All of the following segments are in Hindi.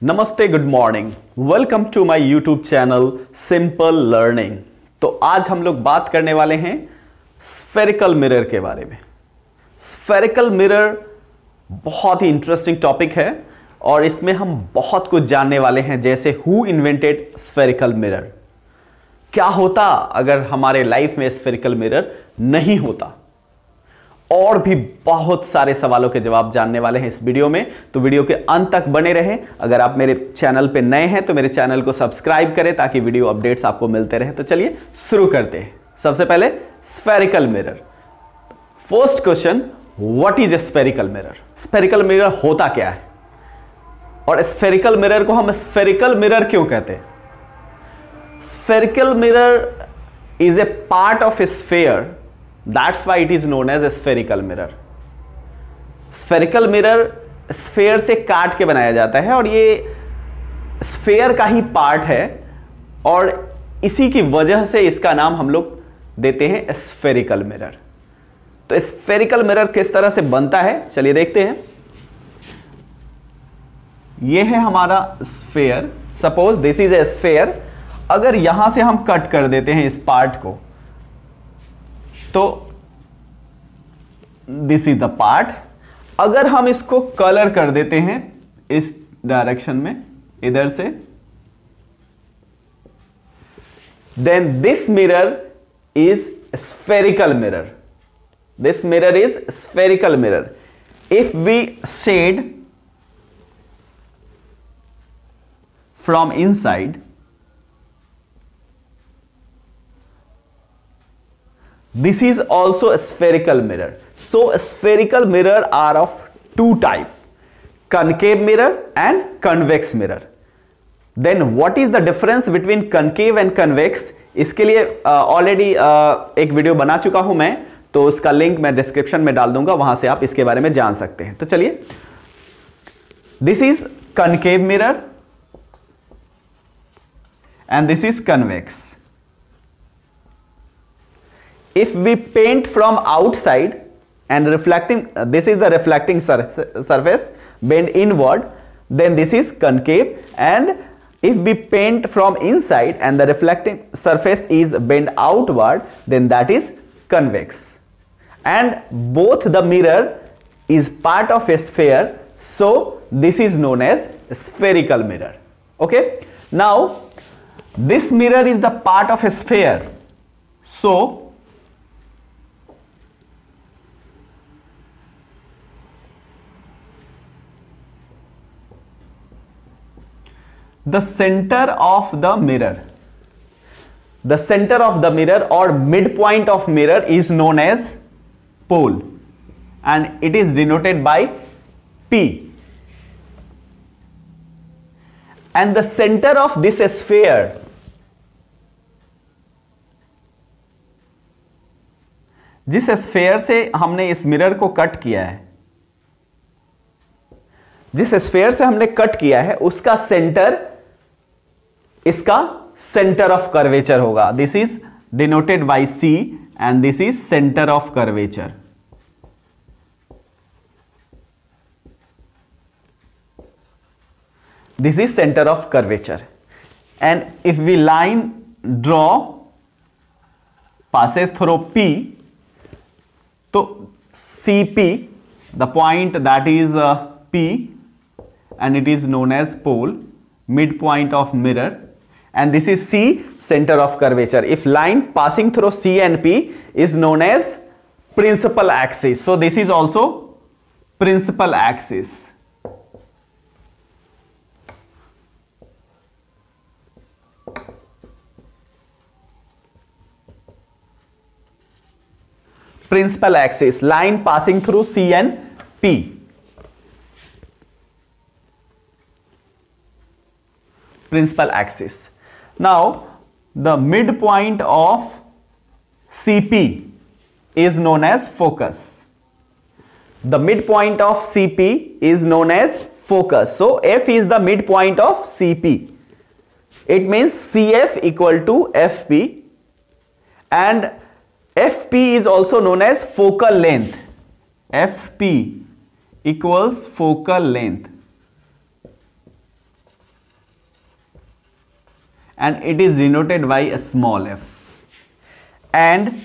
नमस्ते, good morning, welcome to my YouTube channel simple learning. तो आज हम लोग बात करने वाले हैं स्फेरिकल मिरर के बारे में। स्फेरिकल मिरर बहुत ही इंटरेस्टिंग टॉपिक है और इसमें हम बहुत कुछ जानने वाले हैं, जैसे हु इन्वेंटेड स्फेरिकल मिरर, क्या होता अगर हमारे लाइफ में स्फेरिकल मिरर नहीं होता, और भी बहुत सारे सवालों के जवाब जानने वाले हैं इस वीडियो में। तो वीडियो के अंत तक बने रहें। अगर आप मेरे चैनल पे नए हैं तो मेरे चैनल को सब्सक्राइब करें ताकि वीडियो अपडेट्स आपको मिलते रहें। तो चलिए शुरू करते हैं। सबसे पहले spherical mirror. First question, what is a spherical mirror? Spherical mirror होता क्या है और स्फेरिकल मिरर को हम स्फेरिकल मिरर क्यों कहते हैं? Spherical mirror is a part of A sphere, that's why it is known as a spherical mirror। spherical mirror sphere से काट के बनाया जाता है और ये स्फेयर का ही पार्ट है और इसी की वजह से इसका नाम हम लोग देते हैं स्फेरिकल मिरर। तो स्फेरिकल मिरर किस तरह से बनता है, चलिए देखते हैं। ये है हमारा sphere. Suppose this is a sphere. अगर यहां से हम कट कर देते हैं इस पार्ट को, तो दिस इज द पार्ट। अगर हम इसको कलर कर देते हैं इस डायरेक्शन में, इधर से, then this mirror is spherical mirror. This mirror is spherical mirror. If we shed from inside, this is also a spherical mirror. So spherical mirror are of two type, concave mirror and convex mirror. Then what is the difference between concave and convex? इसके लिए ऑलरेडी एक वीडियो बना चुका हूं मैं, तो उसका लिंक मैं डिस्क्रिप्शन में डाल दूंगा, वहां से आप इसके बारे में जान सकते हैं। तो चलिए, this is concave mirror and this is convex. If we paint from outside and reflecting, this is the reflecting surface bend inward, then this is concave. And if we paint from inside and the reflecting surface is bent outward, then that is convex. And both the mirror is part of a sphere, so this is known as spherical mirror. Okay, now this mirror is the part of a sphere, so the center of the mirror or midpoint of mirror is known as pole, and it is denoted by P. And the center of this sphere, जिस स्फेयर से हमने इस मिरर को कट किया है, जिस स्फेयर से हमने कट किया है, उसका सेंटर इसका सेंटर ऑफ कर्वेचर होगा। This is denoted by C and this is centre of curvature. This is centre of curvature. And if V line draw passes through P, तो CP, the point that is P, and it is known as pole, midpoint of mirror, and this is C, center of curvature. If line passing through C and P is known as principal axis, so this is also principal axis. Principal axis, line passing through C and P. Principal axis. Now the midpoint of CP is known as focus. The midpoint of CP is known as focus. So F is the midpoint of CP. It means CF equal to FP, and FP is also known as focal length. FP equals focal length. and it is denoted by a small f. And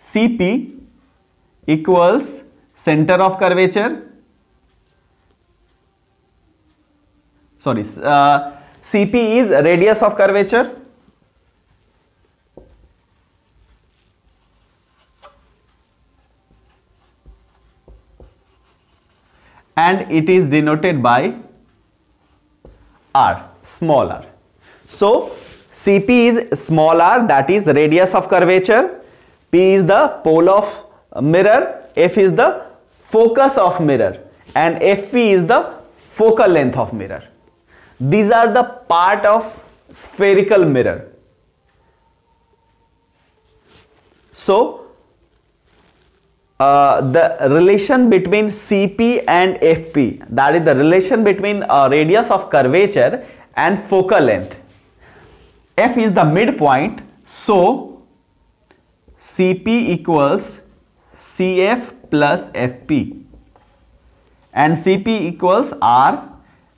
CP equals center of curvature, sorry, CP is radius of curvature, and it is denoted by r, small r. So CP is small r, that is radius of curvature, P is the pole of mirror, F is the focus of mirror, and FP is the focal length of mirror. These are the part of spherical mirror. So the relation between CP and FP, that is the relation between radius of curvature and focal length. F is the midpoint, so CP equals CF plus FP, and CP equals R,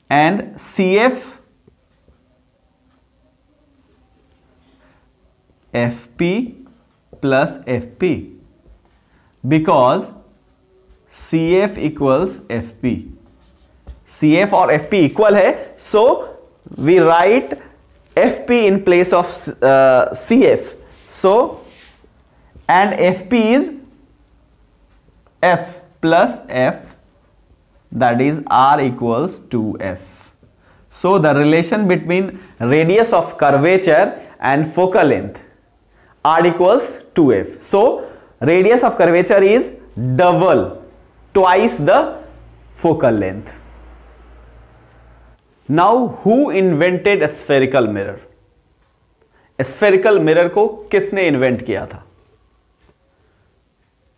and CF FP plus FP, because CF equals FP. CF और FP इक्वल है, so we write FP in place of CF. So and FP is F plus F, that is R equals 2F. So the relation between radius of curvature and focal length, R equals 2F. So radius of curvature is double, twice the focal length. Now who invented a spherical mirror? Spherical mirror को किसने इन्वेंट किया था?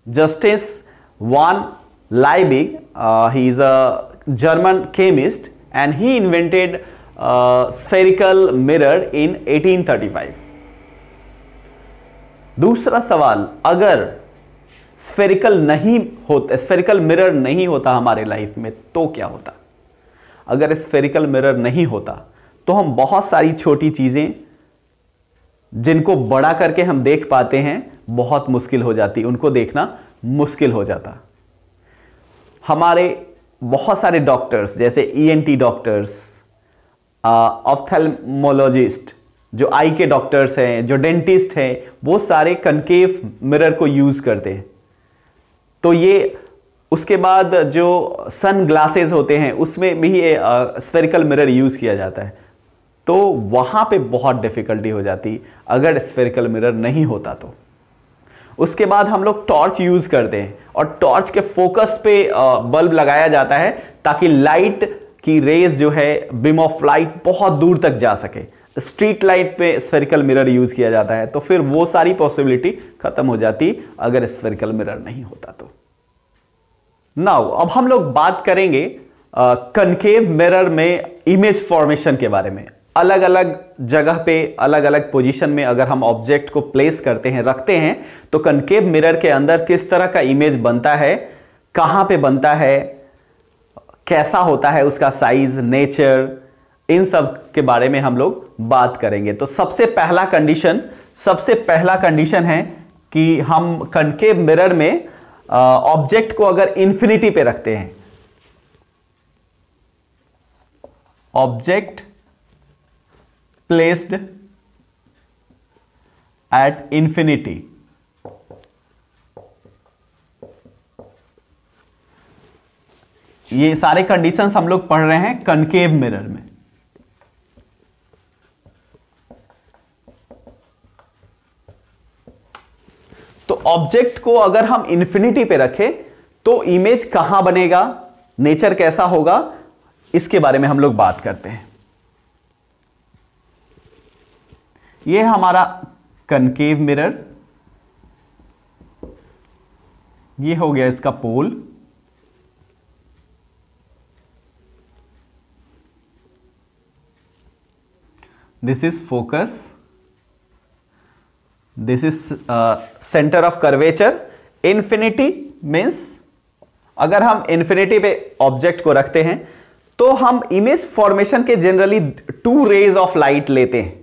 Justus van Liebig, he is a German chemist, and he invented spherical mirror in 1835. दूसरा सवाल, अगर स्फेरिकल मिरर नहीं होता हमारे लाइफ में तो क्या होता? अगर स्फेरिकल मिरर नहीं होता तो हम बहुत सारी छोटी चीजें जिनको बड़ा करके हम देख पाते हैं बहुत मुश्किल हो जाती, उनको देखना मुश्किल हो जाता। हमारे बहुत सारे डॉक्टर्स जैसे ENT डॉक्टर्स, ऑफ्थेल्मोलॉजिस्ट, जो आई के डॉक्टर्स हैं, जो डेंटिस्ट हैं, वो सारे कनकेव मिरर को यूज करते हैं। तो ये उसके बाद जो सन ग्लासेस होते हैं उसमें भी स्फेरिकल मिरर यूज किया जाता है, तो वहां पे बहुत डिफिकल्टी हो जाती अगर स्फेरिकल मिरर नहीं होता तो। उसके बाद हम लोग टॉर्च यूज करते हैं और टॉर्च के फोकस पे बल्ब लगाया जाता है ताकि लाइट की रेज जो है, बीम ऑफ लाइट बहुत दूर तक जा सके। स्ट्रीट लाइट पे स्फेरिकल मिरर यूज किया जाता है, तो फिर वो सारी पॉसिबिलिटी खत्म हो जाती अगर स्फेरिकल मिरर नहीं होता तो। नाउ अब हम लोग बात करेंगे कनकेव मिरर में इमेज फॉर्मेशन के बारे में। अलग अलग जगह पे अलग अलग पोजीशन में अगर हम ऑब्जेक्ट को प्लेस करते हैं, रखते हैं, तो कनकेव मिरर के अंदर किस तरह का इमेज बनता है, कहां पे बनता है, कैसा होता है उसका साइज, नेचर, इन सब के बारे में हम लोग बात करेंगे। तो सबसे पहला कंडीशन है कि हम कनकेव मिरर में ऑब्जेक्ट को अगर इंफिनिटी पे रखते हैं, ऑब्जेक्ट प्लेस्ड एट इंफिनिटी, ये सारे कंडीशंस हम लोग पढ़ रहे हैं कनकेव मिरर में। तो ऑब्जेक्ट को अगर हम इंफिनिटी पे रखें तो इमेज कहां बनेगा, नेचर कैसा होगा, इसके बारे में हम लोग बात करते हैं। यह हमारा कनकेव मिरर, ये हो गया इसका pole, this is focus, this is centre of curvature. Infinity means अगर हम इन्फिनिटी पे ऑब्जेक्ट को रखते हैं तो हम इमेज फॉर्मेशन के जनरली 2 रेज ऑफ लाइट लेते हैं,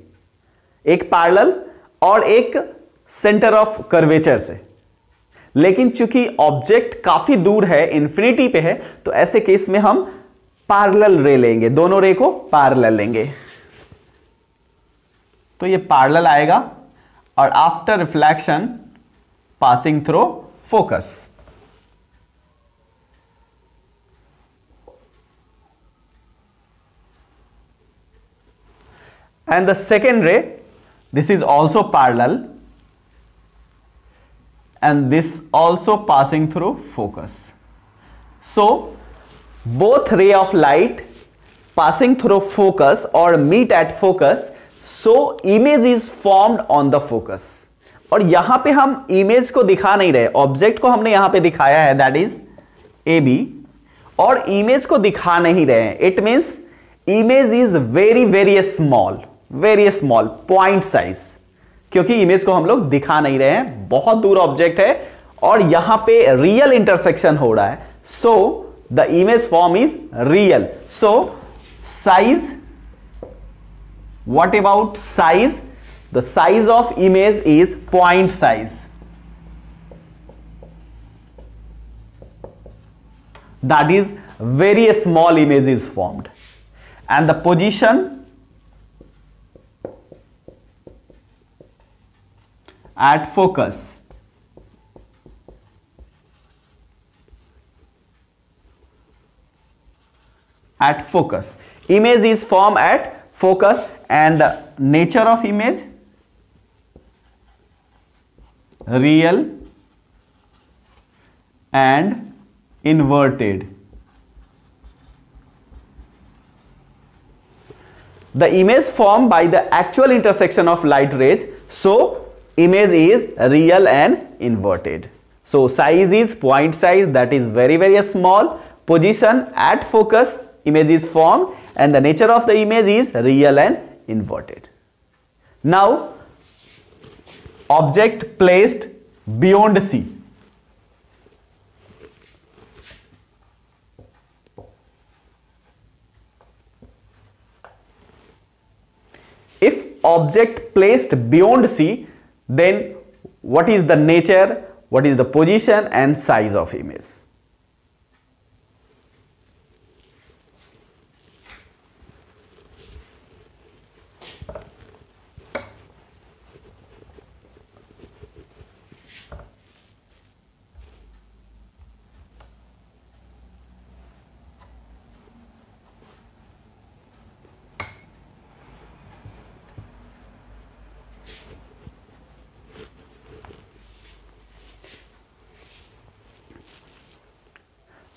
एक पैरेलल और एक सेंटर ऑफ कर्वेचर से। लेकिन चूंकि ऑब्जेक्ट काफी दूर है, इंफिनिटी पे है, तो ऐसे केस में हम पैरेलल रे लेंगे, दोनों रे को पैरेलल लेंगे। तो ये पैरेलल आएगा और after reflection passing through focus. And the second ray, this is also parallel and this also passing through focus. So both ray of light passing through focus or meet at focus, so image is formed on the focus. और यहां पे हम इमेज को दिखा नहीं रहे, ऑब्जेक्ट को हमने यहां पे दिखाया है, दैट इज ए बी, और इमेज को दिखा नहीं रहे हैं। It means image is very very small, very small point size, क्योंकि इमेज को हम लोग दिखा नहीं रहे हैं, बहुत दूर ऑब्जेक्ट है और यहां पे रियल इंटरसेक्शन हो रहा है। So the image form is real. So size, what about size? The size of image is point size, that is very small image is formed, and the position at focus image is formed at focus, and the nature of image real and inverted. The image formed by the actual intersection of light rays, so image is real and inverted. So size is point size, that is very very small. Position at focus, image is formed, and the nature of the image is real and inverted. Now object placed beyond C. If object placed beyond C, then what is the nature, what is the position and size of image?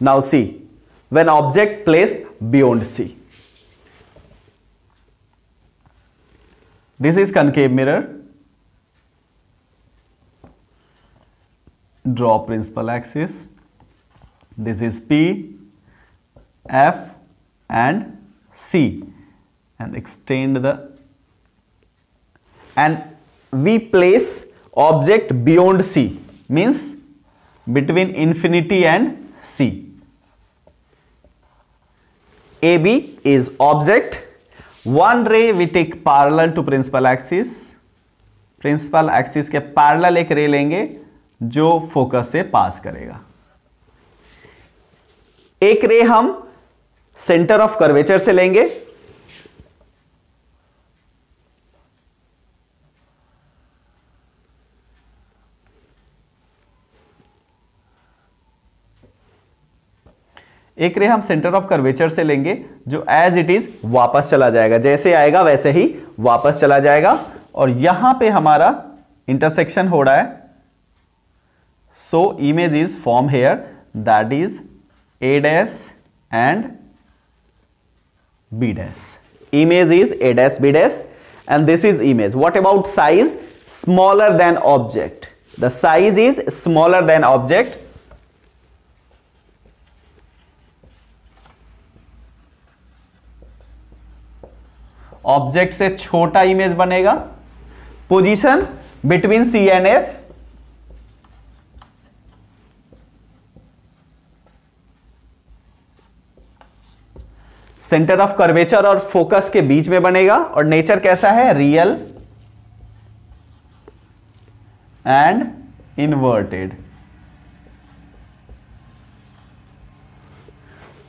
Now see, when object placed beyond C, this is concave mirror, draw principal axis, this is P, F and C, and extend the, and we place object beyond C, means between infinity and C. AB is object, one ray we take parallel to principal axis, principal axis के पैरेलल एक रे लेंगे जो फोकस से पास करेगा। एक रे हम सेंटर ऑफ कर्वेचर से लेंगे, एक रे हम सेंटर ऑफ कर्वेचर से लेंगे जो एज इट इज वापस चला जाएगा, जैसे आएगा वैसे ही वापस चला जाएगा, और यहां पे हमारा इंटरसेक्शन हो रहा है। So image is form here, that is A dash and B dash. Image is A dash B dash and this is image. What about size? Smaller than object, the size is smaller than object. Object से छोटा इमेज बनेगा। Position between C and F, centre of curvature और फोकस के बीच में बनेगा और नेचर कैसा है, रियल एंड इन्वर्टेड।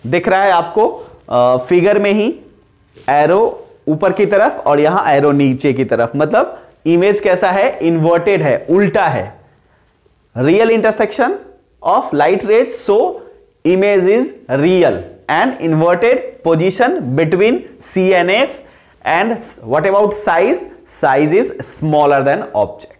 दिख रहा है आपको फिगर में ही, एरो ऊपर की तरफ और यहां एरो नीचे की तरफ, मतलब इमेज कैसा है, इन्वर्टेड है, उल्टा है। Real intersection of light rays, so image is real, and inverted position between C and F, and what about size, size is smaller than object.